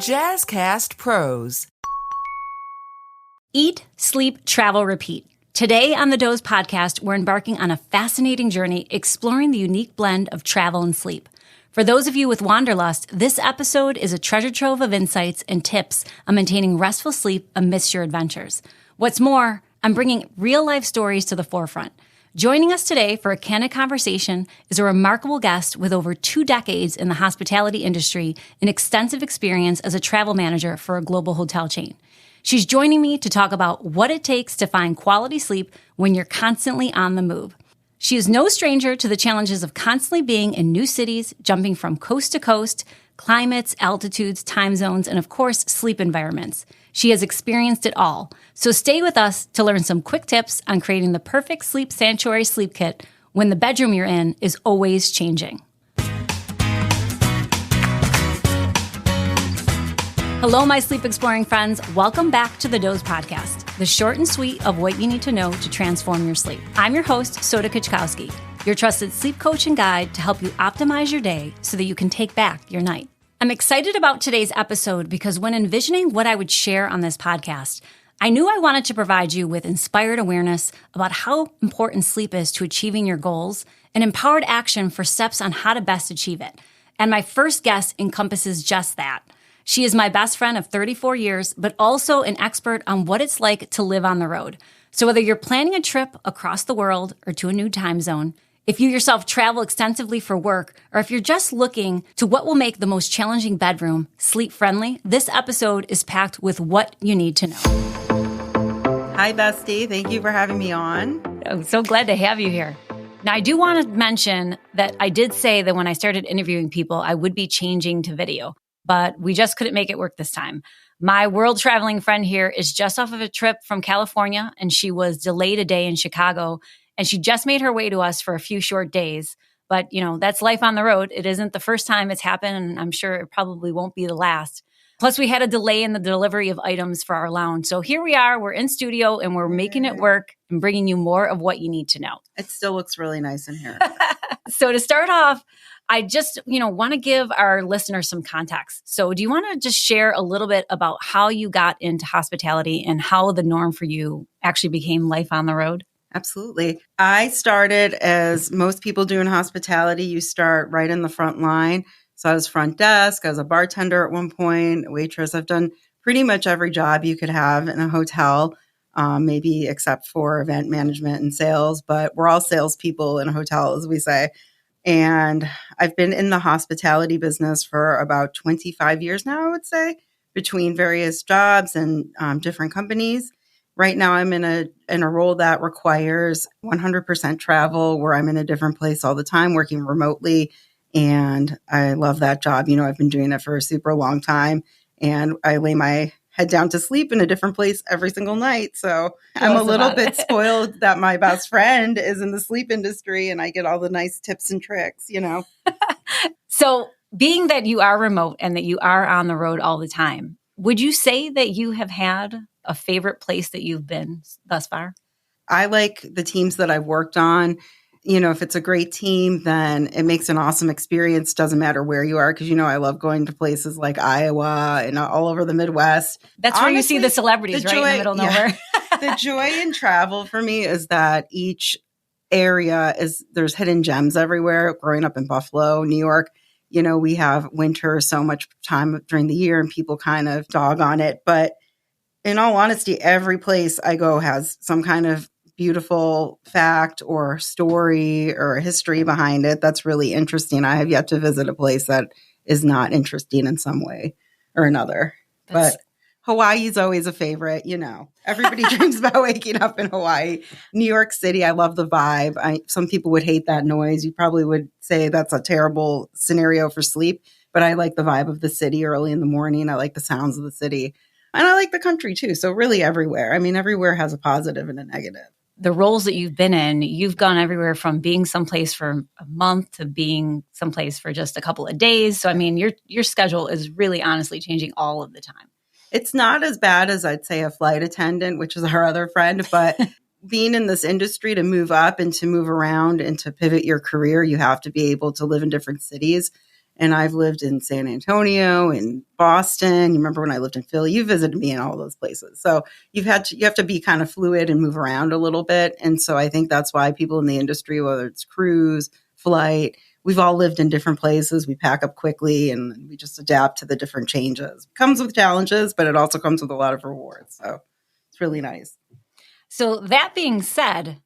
Jazzcast Pros. Eat, sleep, travel, repeat. Today on the Doze Podcast, we're embarking on a fascinating journey exploring the unique blend of travel and sleep. For those of you with wanderlust, this episode is a treasure trove of insights and tips on maintaining restful sleep amidst your adventures. What's more, I'm bringing real-life stories to the forefront. Joining us today for a candid conversation is a remarkable guest with over 2 decades in the hospitality industry and extensive experience as a travel manager for a global hotel chain. She's joining me to talk about what it takes to find quality sleep when you're constantly on the move. She is no stranger to the challenges of constantly being in new cities, jumping from coast to coast, climates, altitudes, time zones, and of course, sleep environments. She has experienced it all. So stay with us to learn some quick tips on creating the perfect sleep sanctuary sleep kit when the bedroom you're in is always changing. Hello, my sleep exploring friends. Welcome back to the Doze Podcast, the short and sweet of what you need to know to transform your sleep. I'm your host, Soda Kachkowski, your trusted sleep coach and guide to help you optimize your day so that you can take back your night. I'm excited about today's episode because when envisioning what I would share on this podcast, I knew I wanted to provide you with inspired awareness about how important sleep is to achieving your goals and empowered action for steps on how to best achieve it. And my first guest encompasses just that. She is my best friend of 34 years, but also an expert on what it's like to live on the road. So whether you're planning a trip across the world or to a new time zone, if you yourself travel extensively for work, or if you're just looking to what will make the most challenging bedroom sleep-friendly, this episode is packed with what you need to know. Hi, bestie. Thank you for having me on. I'm so glad to have you here. Now, I do want to mention that I did say that when I started interviewing people, I would be changing to video, but we just couldn't make it work this time. My world traveling friend here is just off of a trip from California, and she was delayed a day in Chicago, and she just made her way to us for a few short days. But, you know, that's life on the road. It isn't the first time it's happened, and I'm sure it probably won't be the last. Plus, we had a delay in the delivery of items for our lounge. So here we are. We're in studio, and we're making it work and bringing you more of what you need to know. It still looks really nice in here. So to start off, I just, want to give our listeners some context. So do you want to just share a little bit about how you got into hospitality and how the norm for you actually became life on the road? Absolutely. I started as most people do in hospitality. You start right in the front line. So I was front desk. I was a bartender at one point, a waitress. I've done pretty much every job you could have in a hotel, maybe except for event management and sales. But we're all salespeople in a hotel, as we say. And I've been in the hospitality business for about 25 years now, I would say, between various jobs and different companies. Right now, I'm in a role that requires 100% travel, where I'm in a different place all the time, working remotely. And I love that job. I've been doing it for a super long time, and I lay my head down to sleep in a different place every single night. So I'm a little bit spoiled that my best friend is in the sleep industry and I get all the nice tips and tricks, So being that you are remote and that you are on the road all the time, would you say that you have had a favorite place that you've been thus far? I like the teams that I've worked on. If it's a great team, then it makes an awesome experience. Doesn't matter where you are, because, I love going to places like Iowa and all over the Midwest. That's where you see the celebrities, right? In the middle of nowhere. The joy in travel for me is that each area there's hidden gems everywhere. Growing up in Buffalo, New York, we have winter so much time during the year and people kind of dog on it. But in all honesty, every place I go has some kind of beautiful fact or story or history behind it that's really interesting. I have yet to visit a place that is not interesting in some way or another. But Hawaii is always a favorite. Everybody dreams about waking up in Hawaii. New York City, I love the vibe. Some people would hate that noise. You probably would say that's a terrible scenario for sleep, but I like the vibe of the city early in the morning. I like the sounds of the city, and I like the country too. So really everywhere. Everywhere has a positive and a negative. The roles that you've been in, you've gone everywhere from being someplace for a month to being someplace for just a couple of days. So, your schedule is really honestly changing all of the time. It's not as bad as I'd say a flight attendant, which is our other friend, but being in this industry, to move up and to move around and to pivot your career, you have to be able to live in different cities. And I've lived in San Antonio, in Boston. You remember when I lived in Philly? You visited me in all those places. So you have to be kind of fluid and move around a little bit. And so I think that's why people in the industry, whether it's cruise, flight, we've all lived in different places. We pack up quickly and we just adapt to the different changes. It comes with challenges, but it also comes with a lot of rewards. So it's really nice. So that being said,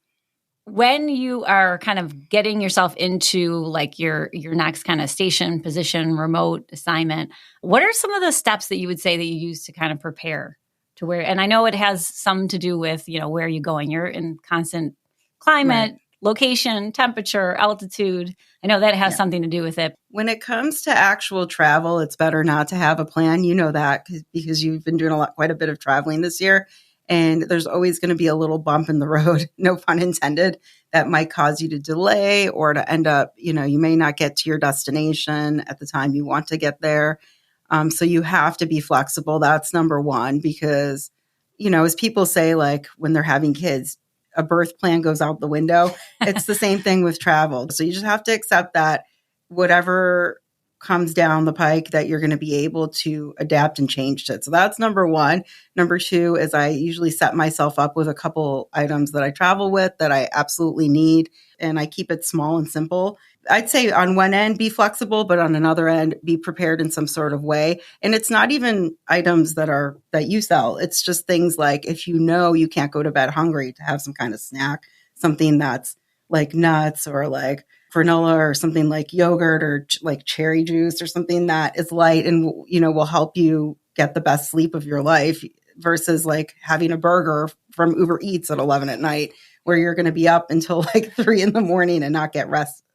when you are kind of getting yourself into like your next kind of station, position, remote assignment, what are some of the steps that you would say that you use to kind of prepare to where, and I know it has some to do with, where are you going? You're in constant climate, right, location, temperature, altitude. I know that has something to do with it. When it comes to actual travel, it's better not to have a plan. You know that because you've been doing quite a bit of traveling this year. And there's always going to be a little bump in the road, no pun intended, that might cause you to delay or to end up, you may not get to your destination at the time you want to get there. So you have to be flexible. That's number one, because, as people say, like when they're having kids, a birth plan goes out the window. It's the same thing with travel. So you just have to accept that whatever comes down the pike, that you're going to be able to adapt and change to it. So that's number one. Number two is I usually set myself up with a couple items that I travel with that I absolutely need. And I keep it small and simple. I'd say on one end, be flexible, but on another end, be prepared in some sort of way. And it's not even items that you sell. It's just things like if you can't go to bed hungry, to have some kind of snack, something that's like nuts or like granola or something like yogurt or like cherry juice or something that is light and, will help you get the best sleep of your life versus like having a burger from Uber Eats at 11 at night where you're going to be up until like 3 a.m. and not get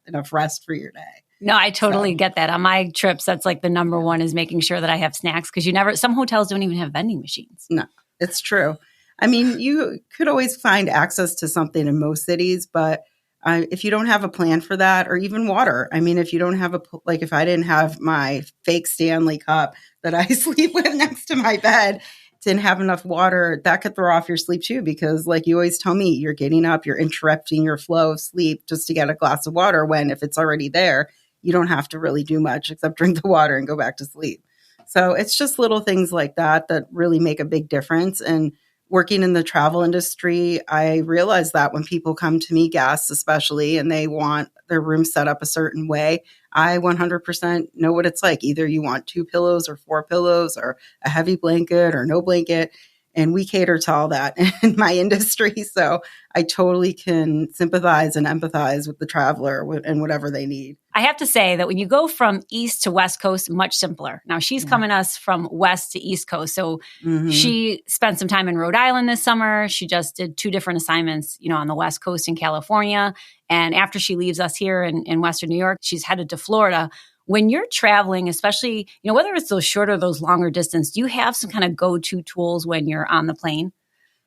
enough rest for your day. No, I totally get that. On my trips, that's like the number one is making sure that I have snacks because some hotels don't even have vending machines. No, it's true. I mean, you could always find access to something in most cities, but if you don't have a plan for that, or even water, I mean, if you don't have if I didn't have my fake Stanley cup that I sleep with next to my bed, didn't have enough water, that could throw off your sleep too, because like you always tell me, you're getting up, you're interrupting your flow of sleep just to get a glass of water when if it's already there, you don't have to really do much except drink the water and go back to sleep. So it's just little things like that really make a big difference. And working in the travel industry, I realize that when people come to me, guests especially, and they want their room set up a certain way, I 100% know what it's like. Either you want 2 pillows or 4 pillows or a heavy blanket or no blanket. And we cater to all that in my industry. So I totally can sympathize and empathize with the traveler and whatever they need. I have to say that when you go from East to West Coast, much simpler. Now she's coming us from West to East Coast. So she spent some time in Rhode Island this summer. She just did 2 different assignments, on the West Coast in California. And after she leaves us here in Western New York, she's headed to Florida. When you're traveling, especially, whether it's those shorter or those longer distance, do you have some kind of go-to tools when you're on the plane?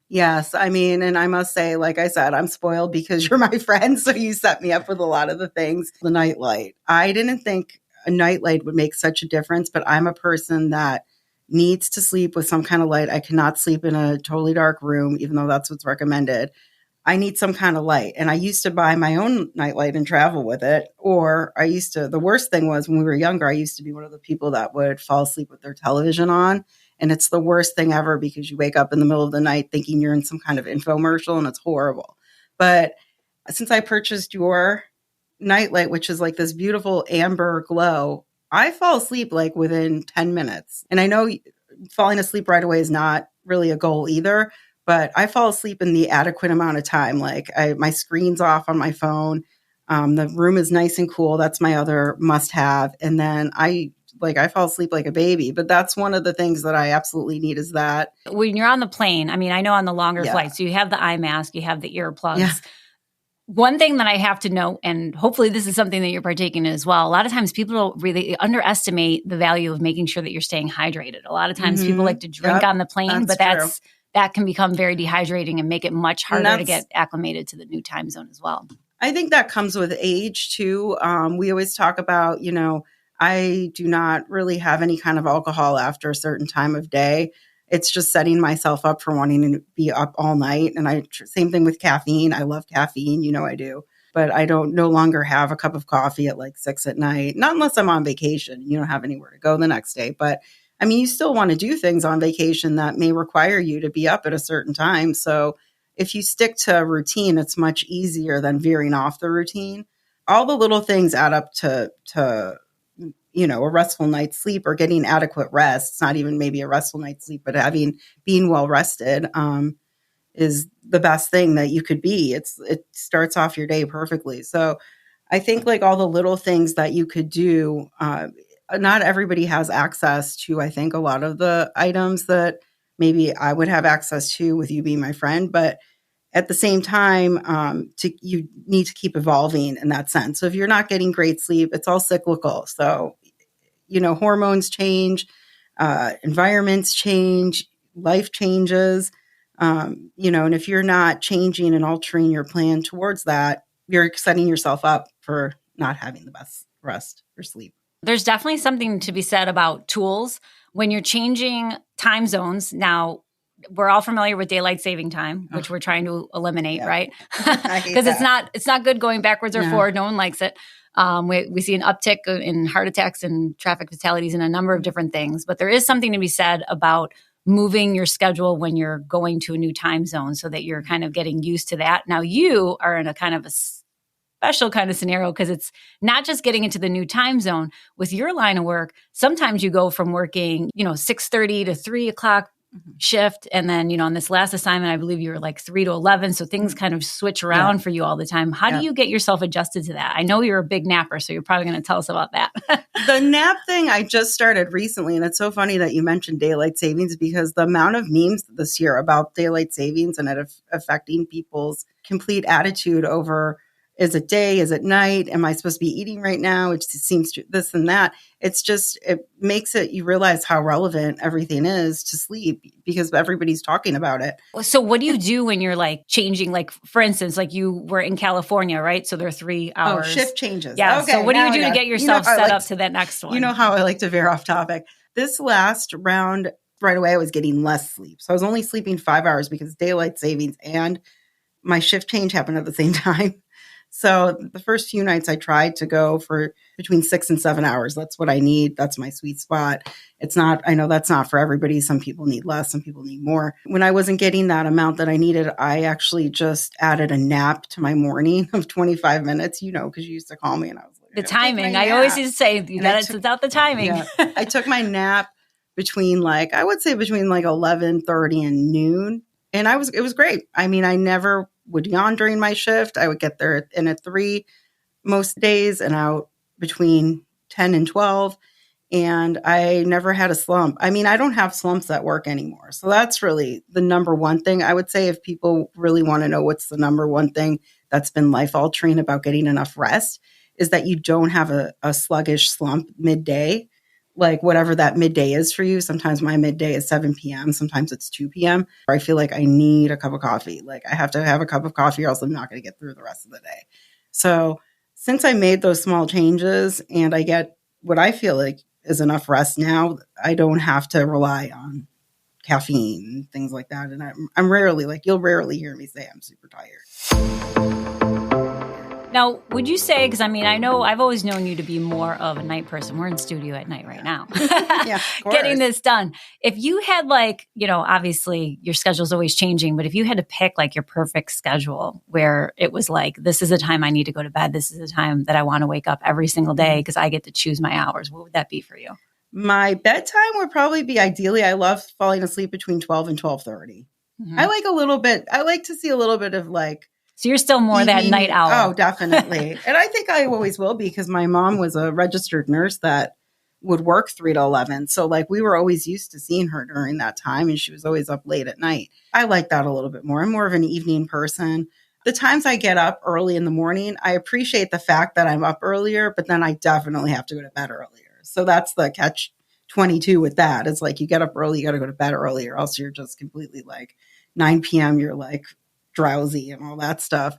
Yes. I mean, and I must say, like I said, I'm spoiled because you're my friend. So you set me up with a lot of the things. The nightlight. I didn't think a nightlight would make such a difference, but I'm a person that needs to sleep with some kind of light. I cannot sleep in a totally dark room, even though that's what's recommended. I need some kind of light. And I used to buy my own nightlight and travel with it. Or the worst thing was when we were younger, I used to be one of the people that would fall asleep with their television on. And it's the worst thing ever because you wake up in the middle of the night thinking you're in some kind of infomercial and it's horrible. But since I purchased your nightlight, which is like this beautiful amber glow, I fall asleep like within 10 minutes. And I know falling asleep right away is not really a goal either, but I fall asleep in the adequate amount of time. Like my screen's off on my phone. The room is nice and cool. That's my other must have. And then I fall asleep like a baby, but that's one of the things that I absolutely need is that. When you're on the plane, I mean, I know on the longer flights, you have the eye mask, you have the earplugs. Yeah. One thing that I have to know, and hopefully this is something that you're partaking in as well, a lot of times people really underestimate the value of making sure that you're staying hydrated. A lot of times people like to drink on the plane, but that can become very dehydrating and make it much harder to get acclimated to the new time zone as well. I think that comes with age too. We always talk about, I do not really have any kind of alcohol after a certain time of day. It's just setting myself up for wanting to be up all night. And same thing with caffeine. I love caffeine, I do. but I don't no longer have a cup of coffee at like 6 at night, not unless I'm on vacation. You don't have anywhere to go the next day. But I mean, you still want to do things on vacation that may require you to be up at a certain time. So if you stick to a routine, it's much easier than veering off the routine. All the little things add up to a restful night's sleep or getting adequate rest. It's not even maybe a restful night's sleep, but being well rested is the best thing that you could be. It starts off your day perfectly. So I think like all the little things that you could do, not everybody has access to, I think, a lot of the items that maybe I would have access to with you being my friend. But at the same time, you need to keep evolving in that sense. So if you're not getting great sleep, it's all cyclical. So, hormones change, environments change, life changes, and if you're not changing and altering your plan towards that, you're setting yourself up for not having the best rest or sleep. There's definitely something to be said about tools when you're changing time zones. Now, we're all familiar with daylight saving time, which we're trying to eliminate, right? Because it's not good going backwards or forward. No one likes it. We see an uptick in heart attacks and traffic fatalities and a number of different things. But there is something to be said about moving your schedule when you're going to a new time zone so that you're kind of getting used to that. Now, you are in a kind of a special kind of scenario because it's not just getting into the new time zone. With your line of work, sometimes you go from working, 6:30 to 3 o'clock shift. And then, on this last assignment, I believe you were like 3 to 11. So things kind of switch around for you all the time. How do you get yourself adjusted to that? I know you're a big napper, so you're probably going to tell us about that. The nap thing I just started recently. And it's so funny that you mentioned daylight savings because the amount of memes this year about daylight savings and it affecting people's complete attitude over, is it day? Is it night? Am I supposed to be eating right now? It seems to this and that. It makes you realize how relevant everything is to sleep because everybody's talking about it. So what do you do when you're like changing, like for instance, like you were in California, right? So there are 3 hours. Oh, shift changes. Yeah. Okay, so what do you do to get yourself set up to that next one? You know how I like to veer off topic. This last round, right away, I was getting less sleep. So I was only sleeping 5 hours because daylight savings and my shift change happened at the same time. So the first few nights I tried to go for between 6 and 7 hours. That's what I need. That's my sweet spot. I know that's not for everybody. Some people need less. Some people need more. When I wasn't getting that amount that I needed, I actually just added a nap to my morning of 25 minutes, because you used to call me and I was like, the timing. I always used to say that it's out the timing. Yeah. I took my nap between 11:30 and noon. And it was great. I mean, I never would yawn during my shift. I would get there in at 3 most days and out between 10 and 12. And I never had a slump. I mean, I don't have slumps at work anymore. So that's really the number one thing. I would say if people really want to know what's the number one thing that's been life-altering about getting enough rest is that you don't have a sluggish slump midday. Like whatever that midday is for you. Sometimes my midday is 7 p.m. Sometimes it's 2 p.m. I feel like I need a cup of coffee. Like I have to have a cup of coffee or else I'm not going to get through the rest of the day. So since I made those small changes and I get what I feel like is enough rest now, I don't have to rely on caffeine and things like that. And I'm rarely, you'll rarely hear me say I'm super tired. Now, would you say, because I mean, I know I've always known you to be more of a night person. We're in studio at night right now. Yeah, of course. Getting this done. If you had obviously your schedule's always changing, but if you had to pick your perfect schedule where it was this is the time I need to go to bed. This is the time that I want to wake up every single day because I get to choose my hours. What would that be for you? My bedtime would probably be ideally, I love falling asleep between 12 and 12:30. Mm-hmm. I like to see a little bit of so you're still more that night owl. Oh, definitely. And I think I always will be because my mom was a registered nurse that would work 3 to 11. So we were always used to seeing her during that time and she was always up late at night. I like that a little bit more. I'm more of an evening person. The times I get up early in the morning, I appreciate the fact that I'm up earlier, but then I definitely have to go to bed earlier. So that's the catch 22 with that. It's you get up early, you got to go to bed early or else you're just completely 9 p.m. You're drowsy and all that stuff.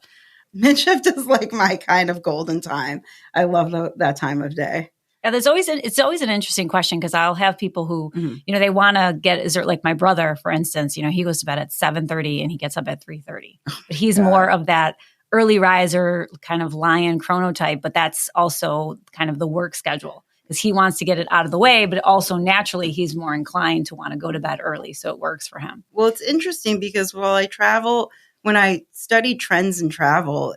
Mid-shift is my kind of golden time. I love that time of day. Yeah, it's always an interesting question because I'll have people who, they want to get, is there my brother, for instance, he goes to bed at 7:30 and he gets up at 3:30. But he's more of that early riser, kind of lion chronotype, but that's also kind of the work schedule because he wants to get it out of the way, but also naturally he's more inclined to want to go to bed early. So it works for him. Well, it's interesting because while I travel, when I study trends in travel,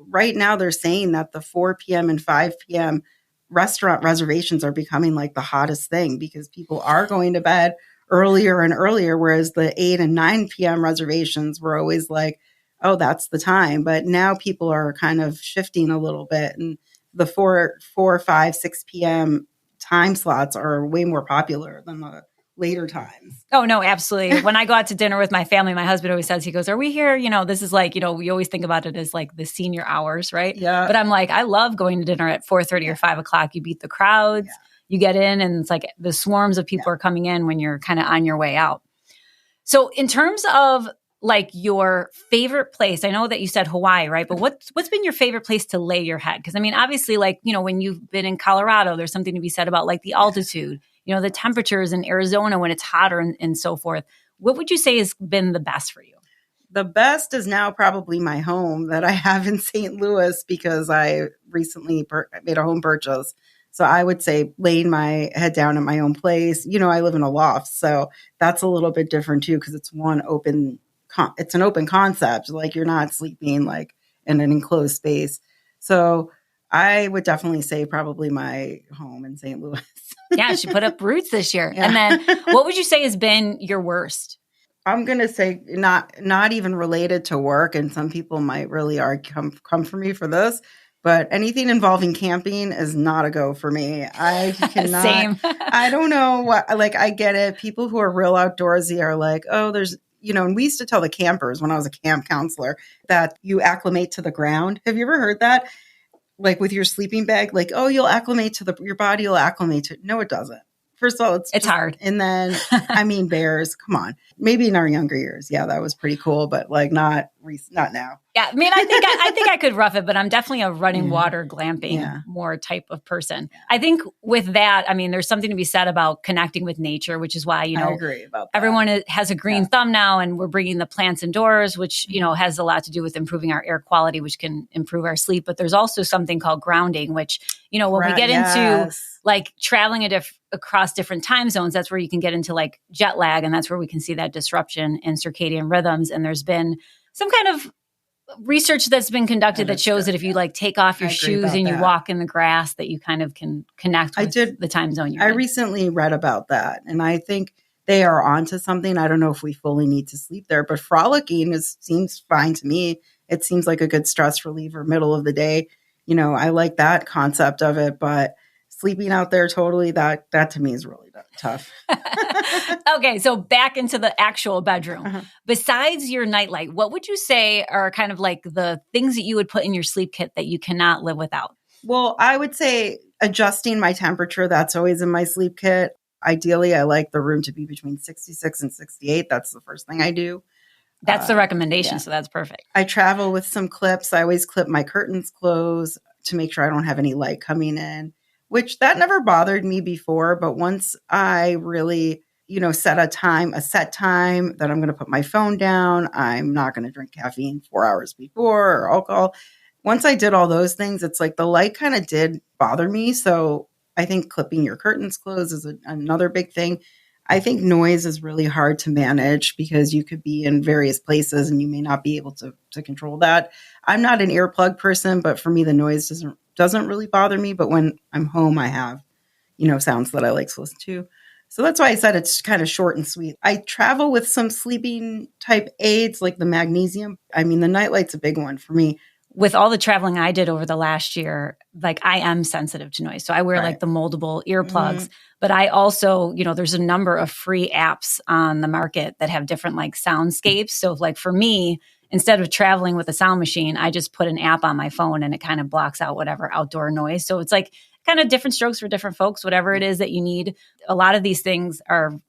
right now they're saying that the 4 p.m. and 5 p.m. restaurant reservations are becoming like the hottest thing because people are going to bed earlier and earlier, whereas the 8 and 9 p.m. reservations were always like, oh, that's the time. But now people are kind of shifting a little bit, and the 4, 5, 6 p.m. time slots are way more popular than the later times. Oh, no, absolutely. When I go out to dinner with my family, my husband always says, he goes, are we here? This is like, we always think about it as like the senior hours, right? Yeah. But I'm like, I love going to dinner at 4:30 or 5 o'clock. You beat the crowds, you get in, and it's like the swarms of people are coming in when you're kind of on your way out. So in terms of like your favorite place, I know that you said Hawaii, right? But what's been your favorite place to lay your head? Because I mean, obviously, like, when you've been in Colorado, there's something to be said about like the altitude, the temperatures in Arizona when it's hotter and so forth. What would you say has been the best for you? The best is now probably my home that I have in St. Louis because I recently made a home purchase. So I would say laying my head down at my own place. I live in a loft, so that's a little bit different too because it's an open concept. Like you're not sleeping like in an enclosed space. So I would definitely say probably my home in St. Louis. Yeah, she put up roots this year. Yeah. And then what would you say has been your worst? I'm going to say not even related to work, and some people might really come for me for this, but anything involving camping is not a go for me. I cannot. Same. I don't know what, like, I get it. People who are real outdoorsy are like, oh, there's, and we used to tell the campers when I was a camp counselor that you acclimate to the ground. Have you ever heard that? Like with your sleeping bag, like, oh, you'll acclimate to your body will acclimate to. No, it doesn't. First of all, it's hard. And then, bears, come on. Maybe in our younger years. Yeah, that was pretty cool, but like not now. Yeah, I mean, I think I could rough it, but I'm definitely a running water glamping more type of person. I think with that, I mean, there's something to be said about connecting with nature, which is why, I agree about that. Everyone has a green thumb now, and we're bringing the plants indoors, which, has a lot to do with improving our air quality, which can improve our sleep. But there's also something called grounding, which, when we get into like traveling across different time zones, that's where you can get into like jet lag, and that's where we can see that disruption in circadian rhythms. And there's been some kind of research that's been conducted that shows that if you like take off your shoes and you walk in the grass, that you kind of can connect with the time zone you're in. I recently read about that, and I think they are onto something. I don't know if we fully need to sleep there, but frolicking seems fine to me. It seems like a good stress reliever middle of the day. I like that concept of it, but sleeping out there totally, that to me is really tough. Okay, so back into the actual bedroom. Uh-huh. Besides your nightlight, what would you say are kind of like the things that you would put in your sleep kit that you cannot live without? Well, I would say adjusting my temperature. That's always in my sleep kit. Ideally, I like the room to be between 66 and 68. That's the first thing I do. That's the recommendation, so that's perfect. I travel with some clips. I always clip my curtains closed to make sure I don't have any light coming in, which that never bothered me before. But once I really, set a set time that I'm going to put my phone down, I'm not going to drink caffeine 4 hours before or alcohol. Once I did all those things, it's like the light kind of did bother me. So I think clipping your curtains closed is another big thing. I think noise is really hard to manage because you could be in various places and you may not be able to control that. I'm not an earplug person, but for me, the noise doesn't really bother me. But when I'm home, I have, sounds that I like to listen to. So that's why I said it's kind of short and sweet. I travel with some sleeping type aids like the magnesium. I mean, the nightlight's a big one for me. With all the traveling I did over the last year, like I am sensitive to noise. So I wear like the moldable earplugs, but I also, there's a number of free apps on the market that have different like soundscapes. So like for me, instead of traveling with a sound machine, I just put an app on my phone and it kind of blocks out whatever outdoor noise. So it's like kind of different strokes for different folks, whatever it is that you need. A lot of these things are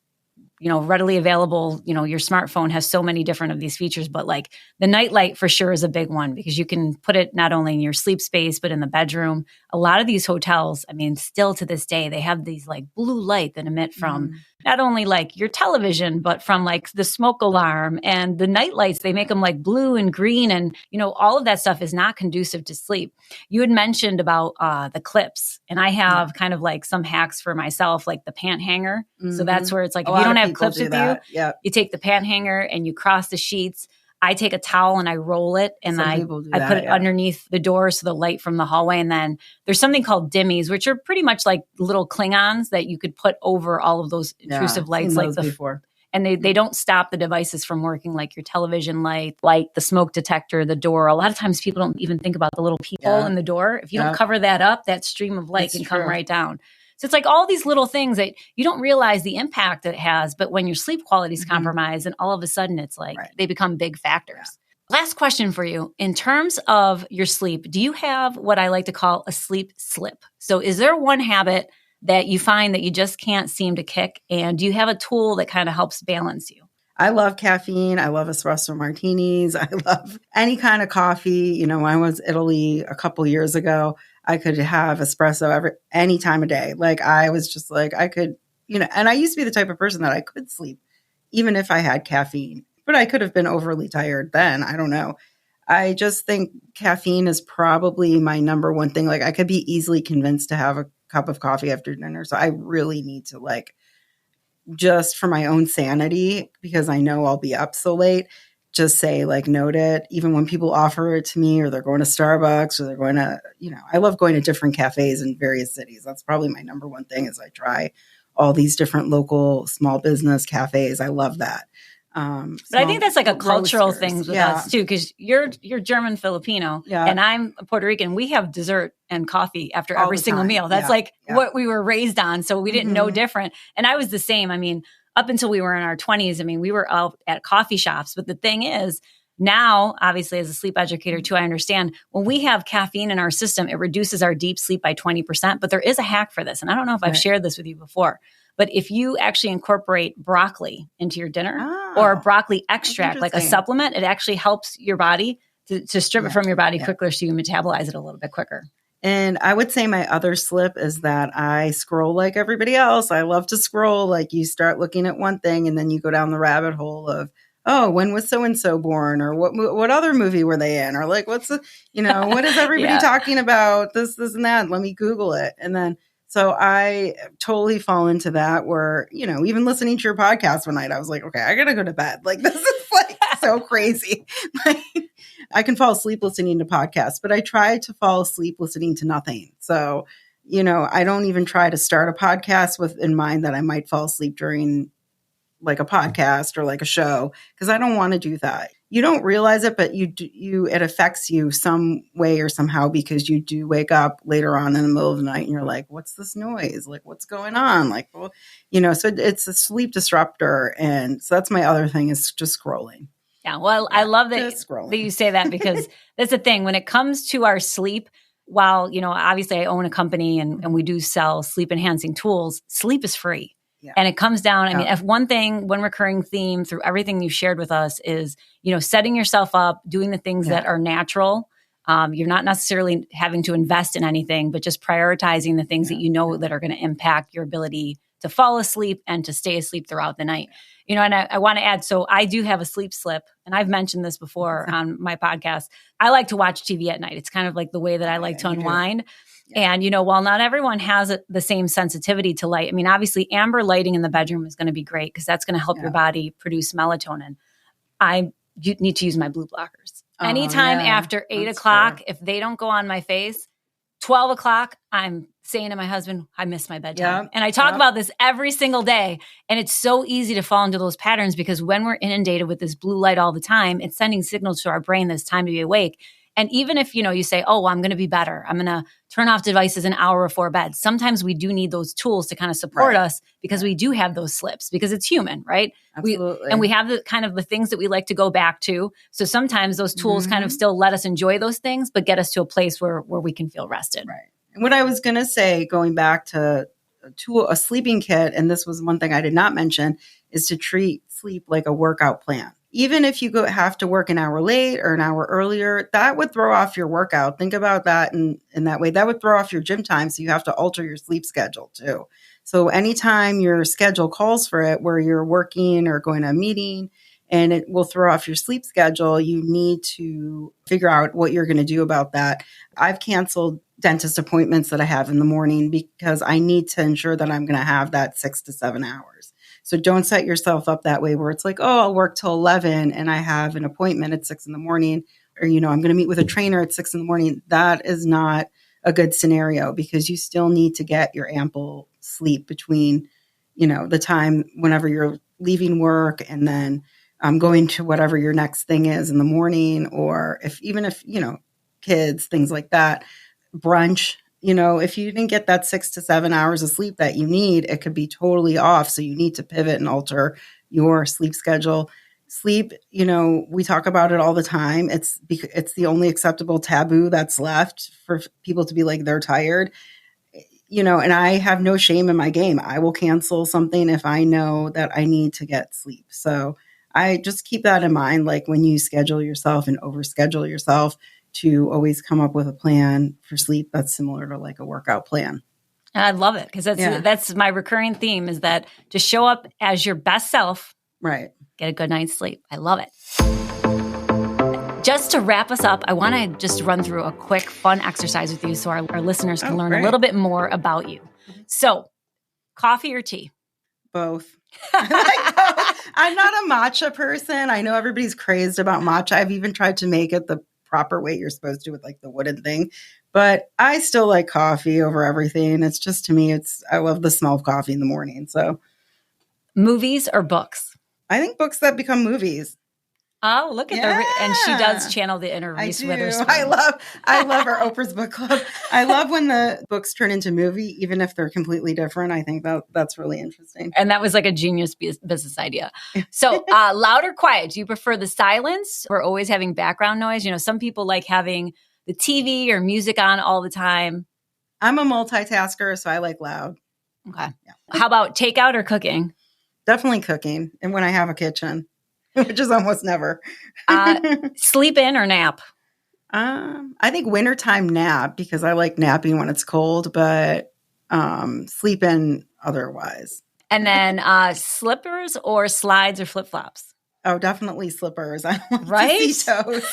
readily available. Your smartphone has so many different of these features, but like the nightlight for sure is a big one because you can put it not only in your sleep space, but in the bedroom. A lot of these hotels, I mean, still to this day, they have these like blue light that emit from not only like your television, but from like the smoke alarm and the night lights. They make them like blue and green. And, all of that stuff is not conducive to sleep. You had mentioned about the clips, and I have kind of like some hacks for myself, like the pant hanger. So that's where it's like, if you don't have clips with you, you take the pant hanger and you cross the sheets. I take a towel and I roll it and I put it underneath the door so the light from the hallway. And then there's something called dimmies, which are pretty much like little Klingons that you could put over all of those intrusive lights. Like before. And they don't stop the devices from working, like your television light, the smoke detector, the door. A lot of times people don't even think about the little peephole in the door. If you don't cover that up, that stream of light can come right down. So it's like all these little things that you don't realize the impact it has, but when your sleep quality is compromised, and all of a sudden it's like they become big factors. Last question for you. In terms of your sleep, do you have what I like to call a sleep slip? So is there one habit that you find that you just can't seem to kick? And do you have a tool that kind of helps balance you? I love caffeine. I love espresso martinis. I love any kind of coffee. When I was in Italy a couple years ago, I could have espresso any time of day. Like I was just like, I could, and I used to be the type of person that I could sleep even if I had caffeine, but I could have been overly tired then. I don't know. I just think caffeine is probably my number one thing. Like I could be easily convinced to have a cup of coffee after dinner. So I really need to just for my own sanity, because I know I'll be up so late, just say note it. Even when people offer it to me or they're going to Starbucks or they're going to, I love going to different cafes in various cities. That's probably my number one thing is I try all these different local small business cafes. I love that. But I think that's like a cultural thing with us too, because you're German Filipino and I'm Puerto Rican. We have dessert and coffee after every single meal. That's what we were raised on. So we didn't know different. And I was the same. I mean, up until we were in our 20s, we were out at coffee shops. But the thing is, now, obviously, as a sleep educator too, I understand when we have caffeine in our system, it reduces our deep sleep by 20%. But there is a hack for this. And I don't know if I've shared this with you before. But if you actually incorporate broccoli into your dinner or broccoli extract, like a supplement, it actually helps your body to strip it from your body quicker so you metabolize it a little bit quicker. And I would say my other slip is that I scroll like everybody else. I love to scroll. Like you start looking at one thing and then you go down the rabbit hole of, oh, when was so-and-so born? Or what other movie were they in? Or what's the, what is everybody talking about? This and that. Let me Google it. And then so I totally fall into that where, even listening to your podcast one night, I was like, okay, I got to go to bed. This is so crazy. I can fall asleep listening to podcasts, but I try to fall asleep listening to nothing. So, I don't even try to start a podcast with in mind that I might fall asleep during a podcast or a show, because I don't want to do that. You don't realize it, but it affects you some way or somehow, because you do wake up later on in the middle of the night and you're like, what's this noise? What's going on? So it's a sleep disruptor. And so that's my other thing is just scrolling. Yeah. Well, I love that you say that, because that's the thing when it comes to our sleep. While, obviously I own a company and we do sell sleep enhancing tools, sleep is free. Yeah. And it comes down, if one recurring theme through everything you shared with us is, setting yourself up, doing the things that are natural. You're not necessarily having to invest in anything, but just prioritizing the things that that are going to impact your ability to fall asleep and to stay asleep throughout the night. And I want to add, so I do have a sleep slip, and I've mentioned this before on my podcast. I like to watch TV at night. It's kind of like the way that I like to unwind. Yeah. And, while not everyone has the same sensitivity to light, obviously amber lighting in the bedroom is going to be great because that's going to help your body produce melatonin. You need to use my blue blockers. Anytime after 8 o'clock, if they don't go on my face, 12 o'clock, I'm saying to my husband, I miss my bedtime. And I talk about this every single day. And it's so easy to fall into those patterns because when we're inundated with this blue light all the time, it's sending signals to our brain that it's time to be awake. And even if, you say, oh, well, I'm going to be better, I'm going to turn off devices an hour before bed. Sometimes we do need those tools to kind of support us because we do have those slips because it's human, right? Absolutely. We have the kind of the things that we like to go back to. So sometimes those tools kind of still let us enjoy those things, but get us to a place where we can feel rested. Right. And what I was going to say, going back to a sleeping kit, and this was one thing I did not mention, is to treat sleep like a workout plan. Even if you have to work an hour late or an hour earlier, that would throw off your workout. Think about that in that way. That would throw off your gym time. So you have to alter your sleep schedule too. So anytime your schedule calls for it, where you're working or going to a meeting and it will throw off your sleep schedule, you need to figure out what you're going to do about that. I've canceled dentist appointments that I have in the morning because I need to ensure that I'm going to have that 6 to 7 hours. So don't set yourself up that way where it's like, oh, I'll work till 11 and I have an appointment at 6 in the morning, or, I'm going to meet with a trainer at 6 in the morning. That is not a good scenario because you still need to get your ample sleep between, the time whenever you're leaving work and then going to whatever your next thing is in the morning, or if kids, things like that, brunch. If you didn't get that 6 to 7 hours of sleep that you need, it could be totally off. So you need to pivot and alter your sleep schedule. Sleep, we talk about it all the time. It's the only acceptable taboo that's left for people to be like, they're tired, and I have no shame in my game. I will cancel something if I know that I need to get sleep. So I just keep that in mind, like when you schedule yourself and overschedule yourself, to always come up with a plan for sleep that's similar to like a workout plan. I love it because that's my recurring theme is that just show up as your best self. Right. Get a good night's sleep. I love it. Just to wrap us up, I want to just run through a quick fun exercise with you so our listeners can learn a little bit more about you. So, coffee or tea? Both. I'm not a matcha person. I know everybody's crazed about matcha. I've even tried to make it the proper way you're supposed to with like the wooden thing, but I still like coffee over everything. It's just, to me, I love the smell of coffee in the morning. So movies or books? I think books that become movies. Oh, look at her. And she does channel the inner Reese Witherspoon. I love our Oprah's book club. I love when the books turn into movie, even if they're completely different. I think that's really interesting. And that was like a genius business idea. So loud or quiet? Do you prefer the silence or always having background noise? Some people like having the TV or music on all the time. I'm a multitasker, so I like loud. Okay. Yeah. How about takeout or cooking? Definitely cooking. And when I have a kitchen. Which is almost never. Sleep in or nap? I think wintertime nap because I like napping when it's cold, but sleep in otherwise. And then slippers or slides or flip-flops? Oh, definitely slippers. I don't like to see toes.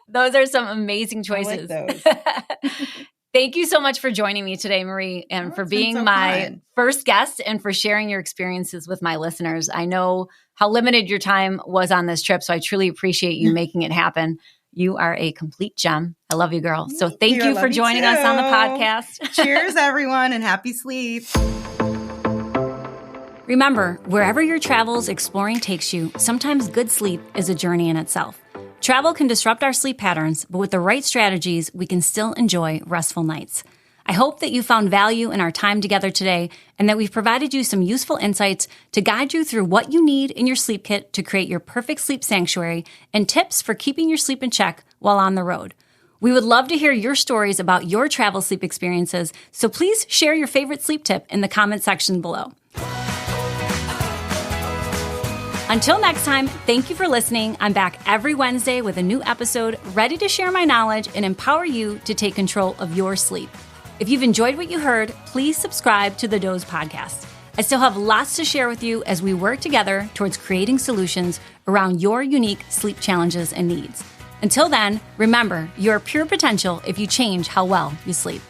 Those are some amazing choices. I like those. Thank you so much for joining me today, Marie, and for being my first guest and for sharing your experiences with my listeners. I know how limited your time was on this trip, so I truly appreciate you making it happen. You are a complete gem. I love you, girl. So thank you for joining us on the podcast. Cheers, everyone, and happy sleep. Remember, wherever your travels exploring takes you, sometimes good sleep is a journey in itself. Travel can disrupt our sleep patterns, but with the right strategies, we can still enjoy restful nights. I hope that you found value in our time together today and that we've provided you some useful insights to guide you through what you need in your sleep kit to create your perfect sleep sanctuary and tips for keeping your sleep in check while on the road. We would love to hear your stories about your travel sleep experiences, so please share your favorite sleep tip in the comment section below. Until next time, thank you for listening. I'm back every Wednesday with a new episode, ready to share my knowledge and empower you to take control of your sleep. If you've enjoyed what you heard, please subscribe to the Doze Podcast. I still have lots to share with you as we work together towards creating solutions around your unique sleep challenges and needs. Until then, remember, you're pure potential if you change how well you sleep.